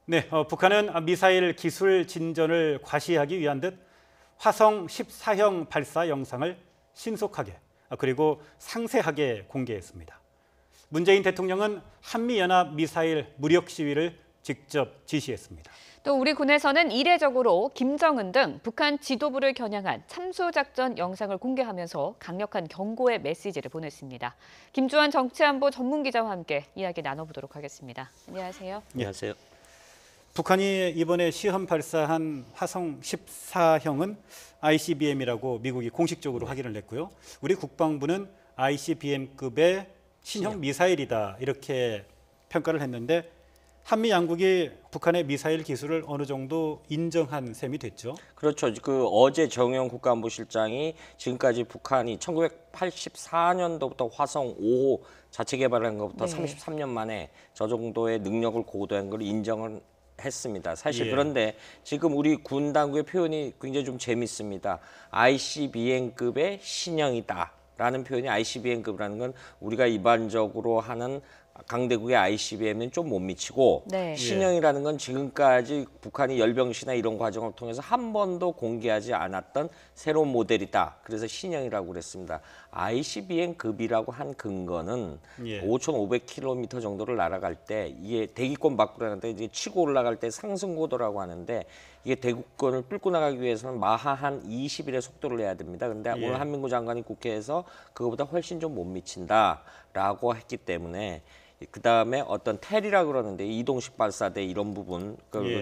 네, 북한은 미사일 기술 진전을 과시하기 위한 듯 화성 14형 발사 영상을 신속하게 그리고 상세하게 공개했습니다. 문재인 대통령은 한미연합 미사일 무력 시위를 직접 지시했습니다. 또 우리 군에서는 이례적으로 김정은 등 북한 지도부를 겨냥한 참수작전 영상을 공개하면서 강력한 경고의 메시지를 보냈습니다. 김주환 정치안보 전문기자와 함께 이야기 나눠보도록 하겠습니다. 안녕하세요. 안녕하세요. 북한이 이번에 시험 발사한 화성 14형은 ICBM이라고 미국이 공식적으로 확인을 했고요. 우리 국방부는 ICBM급의 신형 미사일이다 이렇게 평가를 했는데 한미 양국이 북한의 미사일 기술을 어느 정도 인정한 셈이 됐죠. 그렇죠. 어제 정영 국가안보실장이 지금까지 북한이 1984년도부터 화성 5호 자체 개발한 것부터 33년 만에 저 정도의 능력을 고도한 걸 인정을 했습니다. 사실 그런데 지금 우리 군 당국의 표현이 굉장히 좀 재밌습니다. ICBM급의 신형이다라는 표현이 ICBM급이라는 건 우리가 일반적으로 하는 강대국의 ICBM은 좀 못 미치고 신형이라는 건 지금까지 북한이 열병시나 이런 과정을 통해서 한 번도 공개하지 않았던 새로운 모델이다. 그래서 신형이라고 그랬습니다. ICBM급이라고 한 근거는 5,500km 정도를 날아갈 때 이게 대기권 밖으로 나갈 때 이제 치고 올라갈 때 상승고도라고 하는데 이게 대기권을 뚫고 나가기 위해서는 마하 한 20일의 속도를 내야 됩니다. 근데 오늘 한민구 장관이 국회에서 그거보다 훨씬 좀 못 미친다라고 했기 때문에 그 다음에 어떤 텔이라 그러는데 이동식 발사대 이런 부분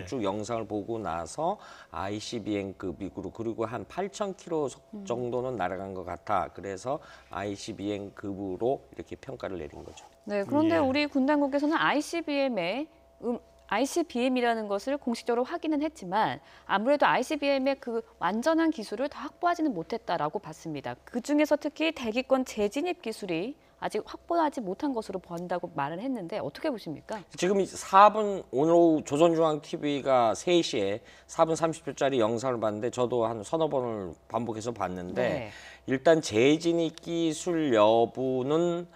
쭉 영상을 보고 나서 ICBM급이고 그리고 한 8,000km 정도는 날아간 것 같아. 그래서 ICBM급으로 이렇게 평가를 내린 거죠. 네, 그런데 우리 군 당국에서는 ICBM이라는 것을 공식적으로 확인은 했지만 아무래도 ICBM의 그 완전한 기술을 다 확보하지는 못했다라고 봤습니다. 그중에서 특히 대기권 재진입 기술이 아직 확보하지 못한 것으로 본다고 말을 했는데 어떻게 보십니까? 지금 4분 오늘 오후 조선중앙TV가 3시에 4분 30초짜리 영상을 봤는데 저도 한 서너 번을 반복해서 봤는데 일단 재진입 기술 여부는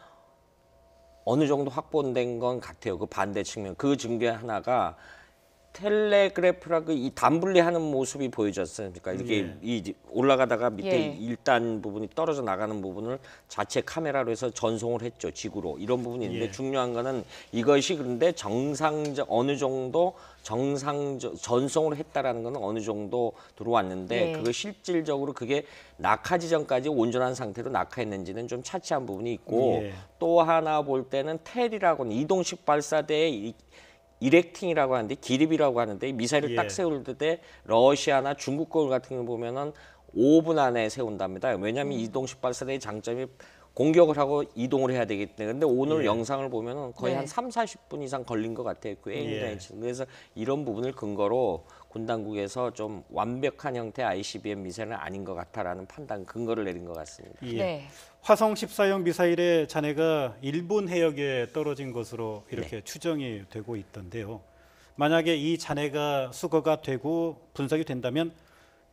어느 정도 확보된 건 같아요. 그 반대 측면. 그 중에 하나가 텔레그래프라고 이 단분리하는 모습이 보여졌으니까 이렇게 이 올라가다가 밑에 1단 부분이 떨어져 나가는 부분을 자체 카메라로 해서 전송을 했죠. 지구로. 이런 부분이 있는데 중요한 거는 이것이 그런데 어느 정도 전송을 했다라는 거는 어느 정도 들어왔는데 그거 실질적으로 그게 낙하 지점까지 온전한 상태로 낙하했는지는 좀 차치한 부분이 있고 또 하나 볼 때는 텔이라고는 이동식 발사대의 이렉팅이라고 하는데 기립이라고 하는데 미사일을 딱 세울 때 러시아나 중국 거 같은 경우 보면은 5분 안에 세운답니다. 왜냐하면 이동식 발사대의 장점이 공격을 하고 이동을 해야 되기 때문에. 근데 오늘 영상을 보면은 거의 한 30-40분 이상 걸린 것 같아요. 굉장히. 그래서 이런 부분을 근거로 군 당국에서 좀 완벽한 형태의 ICBM 미사일은 아닌 것 같다라는 판단 근거를 내린 것 같습니다. 화성 14형 미사일의 잔해가 일본 해역에 떨어진 것으로 이렇게 추정이 되고 있던데요. 만약에 이 잔해가 수거가 되고 분석이 된다면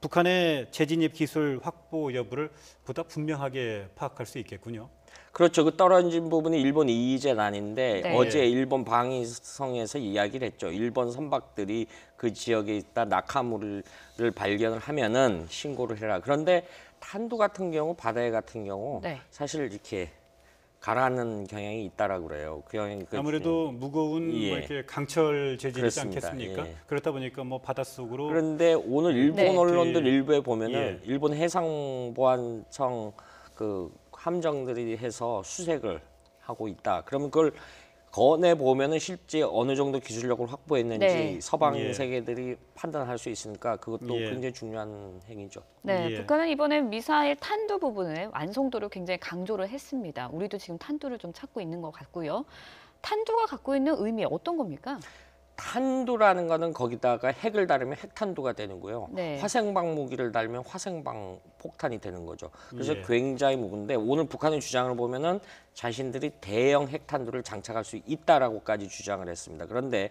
북한의 재진입 기술 확보 여부를 보다 분명하게 파악할 수 있겠군요. 그렇죠. 그 떨어진 부분이 일본 EEZ난인데 어제 일본 방위성에서 이야기를 했죠. 일본 선박들이 그 지역에 있다 낙하물을 발견을 하면은 신고를 해라. 그런데 탄두 같은 경우, 바다해 같은 경우 사실 이렇게 가라앉는 경향이 있다라고 그래요. 그 경향이 아무래도 무거운 뭐 이렇게 강철 재질이지 않겠습니까? 그렇다 보니까 뭐 바닷속으로. 그런데 오늘 일본 언론들 일부에 보면은 일본 해상보안청 그 함정들이 해서 수색을 하고 있다. 그러면 그걸 건에 보면은 실제 어느 정도 기술력을 확보했는지 서방 세계들이 판단할 수 있으니까 그것도 굉장히 중요한 행위죠. 북한은 이번에 미사일 탄두 부분을 완성도를 굉장히 강조를 했습니다. 우리도 지금 탄두를 좀 찾고 있는 것 같고요. 탄두가 갖고 있는 의미 어떤 겁니까? 탄두라는 거는 거기다가 핵을 달으면 핵탄두가 되는 거고요. 화생방 무기를 달면 화생방 폭탄이 되는 거죠. 그래서 굉장히 무거운데 오늘 북한의 주장을 보면은 자신들이 대형 핵탄두를 장착할 수 있다라고까지 주장을 했습니다. 그런데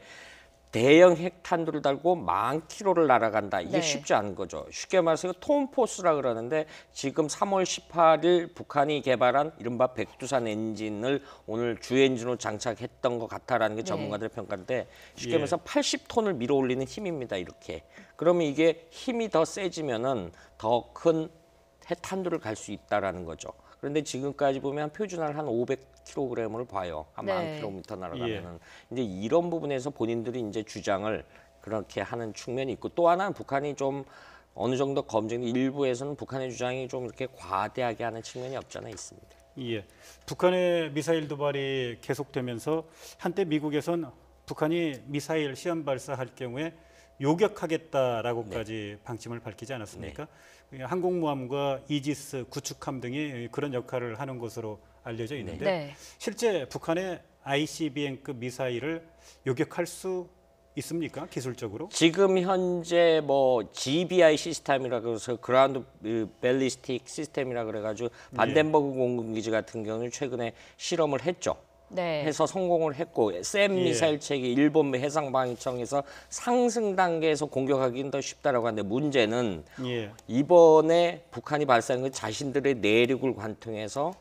대형 핵탄두를 달고 10,000km를 날아간다. 이게 네. 쉽지 않은 거죠. 쉽게 말해서 톰포스라 그러는데 지금 3월 18일 북한이 개발한 이른바 백두산 엔진을 오늘 주 엔진으로 장착했던 것 같다라는 게 네. 전문가들의 평가인데 쉽게 예. 말해서 80톤을 밀어 올리는 힘입니다. 이렇게. 그러면 이게 힘이 더 세지면은 더 큰 핵탄두를 갈 수 있다라는 거죠. 그런데 지금까지 보면 표준화를 한 500kg을 봐요. 한 네. 10,000km 날아가면은 이제 이런 부분에서 본인들이 이제 주장을 그렇게 하는 측면이 있고 또 하나는 북한이 좀 어느 정도 검증 일부에서는 북한의 주장이 좀 이렇게 과대하게 하는 측면이 없잖아 있습니다. 예. 북한의 미사일 도발이 계속되면서 한때 미국에선 북한이 미사일 시험 발사할 경우에 요격하겠다라고까지 방침을 밝히지 않았습니까? 항공모함과 이지스 구축함 등이 그런 역할을 하는 것으로 알려져 있는데 네. 실제 북한의 ICBM급 미사일을 요격할 수 있습니까? 기술적으로? 지금 현재 뭐 GBI 시스템이라고 해서 그라운드 벨리스틱 시스템이라 그래가지고 반덴버그 공군기지 같은 경우는 최근에 실험을 했죠. 네. 해서 성공을 했고 샘 예. 미사일 체계 일본 해상방위청에서 상승 단계에서 공격하기는 더 쉽다라고 하는데 문제는 예. 이번에 북한이 발사한 건 자신들의 내륙을 관통해서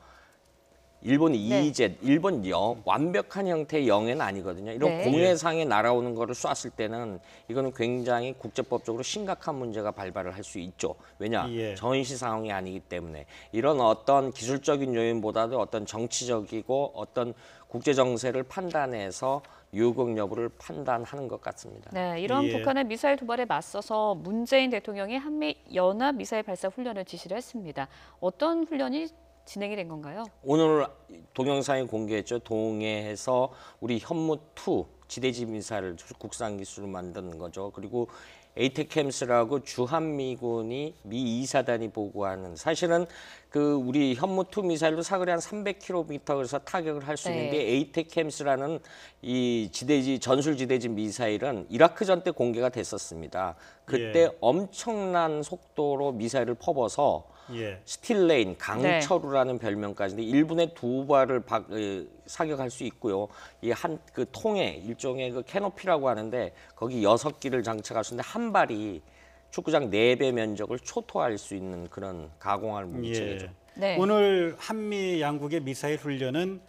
일본 EEZ, 일본 완벽한 형태의 영해는 아니거든요. 이런 네. 공해상에 날아오는 거를 쐈을 때는 이거는 굉장히 국제법적으로 심각한 문제가 발발을 할 수 있죠. 왜냐? 예. 전시 상황이 아니기 때문에 이런 어떤 기술적인 요인보다도 어떤 정치적이고 어떤 국제 정세를 판단해서 요격 여부를 판단하는 것 같습니다. 네, 이런 예. 북한의 미사일 도발에 맞서서 문재인 대통령이 한미 연합 미사일 발사 훈련을 지시를 했습니다. 어떤 훈련이 진행이 된 건가요? 오늘 동영상에 공개했죠. 동해에서 우리 현무2 지대지 미사일을 국산 기술로 만드는 거죠. 그리고 에이테캠스라고 주한미군이 미 2사단이 보고하는 사실은 그 우리 현무2 미사일도 사거리 한 300km 그래서 타격을 할 수 네. 있는데 에이테캠스라는 이 지대지 전술 지대지 미사일은 이라크전 때 공개가 됐었습니다. 그때 예. 엄청난 속도로 미사일을 퍼버서 예. 스틸레인 강철우라는 별명까지인데 1분에 2발을 사격할 수 있고요. 이 한 그 통에 일종의 그 캐노피라고 하는데 거기 6기를 장착할 수 있는데 한 발이 축구장 4배 면적을 초토할 수 있는 그런 가공할 무기체계죠. 네. 오늘 한미 양국의 미사일 훈련은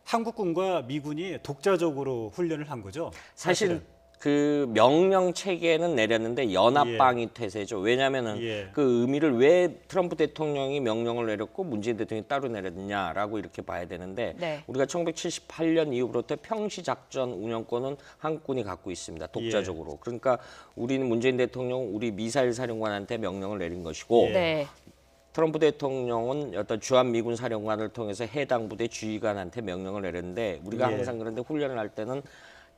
한국군과 미군이 독자적으로 훈련을 한 거죠. 사실 그 명령 체계는 내렸는데 연합방위 태세죠. 왜냐하면은 예. 그 의미를 왜 트럼프 대통령이 명령을 내렸고 문재인 대통령이 따로 내렸냐라고 이렇게 봐야 되는데 네. 우리가 1978년 이후부터 평시 작전 운영권은 한국군이 갖고 있습니다. 독자적으로. 그러니까 우리는 문재인 대통령 우리 미사일 사령관한테 명령을 내린 것이고 네. 트럼프 대통령은 어떤 주한미군 사령관을 통해서 해당 부대 지휘관한테 명령을 내렸는데 우리가 예. 항상 그런데 훈련을 할 때는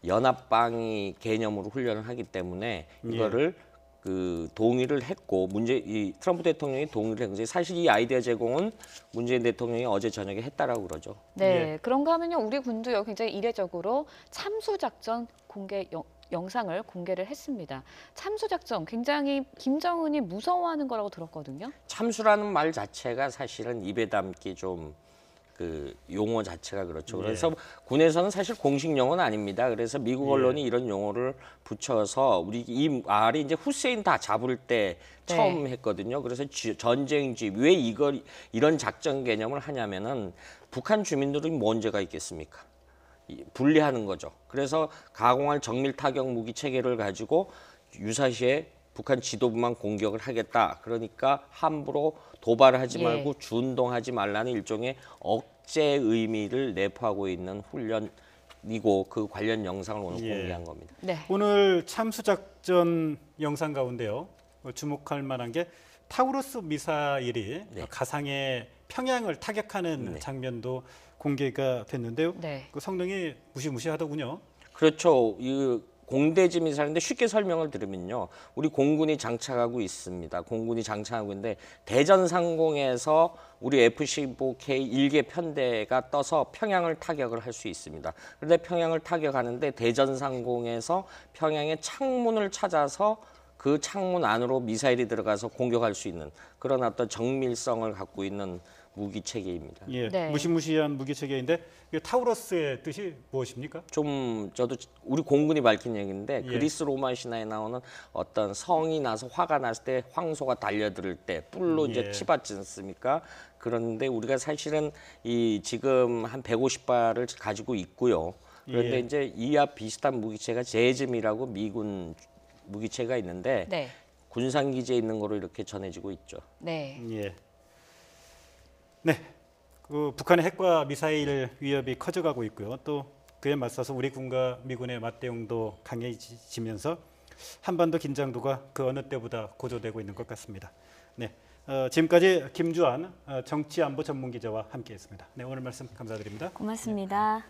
연합방위 개념으로 훈련을 하기 때문에 이거를 그 동의를 했고 이 트럼프 대통령이 동의를 한 거지. 사실 이 아이디어 제공은 문재인 대통령이 어제 저녁에 했다라고 그러죠. 네. 예. 그런가 하면요. 우리 군도요. 굉장히 이례적으로 참수작전 공개 영상을 공개를 했습니다. 참수작전 굉장히 김정은이 무서워하는 거라고 들었거든요. 참수라는 말 자체가 사실은 입에 담기 좀 그 용어 자체가 그렇죠. 그래서 군에서는 사실 공식 용어는 아닙니다. 그래서 미국 언론이 이런 용어를 붙여서 우리 이 말이 이제 후세인 다 잡을 때 처음 했거든요. 그래서 전쟁지 왜 이런 작전 개념을 하냐면은 북한 주민들이 뭐 문제가 있겠습니까? 분리하는 거죠. 그래서 가공할 정밀 타격 무기 체계를 가지고 유사시에 북한 지도부만 공격을 하겠다. 그러니까 함부로 도발하지 말고 준동하지 말라는 일종의 억제 의미를 내포하고 있는 훈련이고 그 관련 영상을 오늘 공개한 겁니다. 네. 오늘 참수작전 영상 가운데요. 주목할 만한 게 타우루스 미사일이 가상의 평양을 타격하는 장면도 공개가 됐는데요. 네. 그 성능이 무시무시하더군요. 그렇죠. 이 공대지 미사일인데 쉽게 설명을 드리면요. 우리 공군이 장착하고 있습니다. 공군이 장착하고 있는데 대전 상공에서 우리 F-15K 1개 편대가 떠서 평양을 타격을 할 수 있습니다. 그런데 평양을 타격하는데 대전 상공에서 평양의 창문을 찾아서 그 창문 안으로 미사일이 들어가서 공격할 수 있는 그런 어떤 정밀성을 갖고 있는 무기 체계입니다. 예, 네. 무시무시한 무기 체계인데 이 타우러스의 뜻이 무엇입니까? 좀 저도 우리 공군이 밝힌 얘기인데 예. 그리스 로마 신화에 나오는 어떤 성이 나서 화가 났을 때 황소가 달려들 때 뿔로 이제 예. 치받지 않습니까? 그런데 우리가 사실은 이 지금 한 150발을 가지고 있고요. 그런데 예. 이제 이와 비슷한 무기체가 제즈미라고 미군 무기체가 있는데 네. 군산 기지에 있는 거로 이렇게 전해지고 있죠. 네. 예. 네. 그 북한의 핵과 미사일 위협이 커져가고 있고요. 또 그에 맞서서 우리 군과 미군의 맞대응도 강해지면서 한반도 긴장도가 그 어느 때보다 고조되고 있는 것 같습니다. 네. 지금까지 김주한 정치안보 전문기자와 함께했습니다. 네, 오늘 말씀 감사드립니다. 고맙습니다.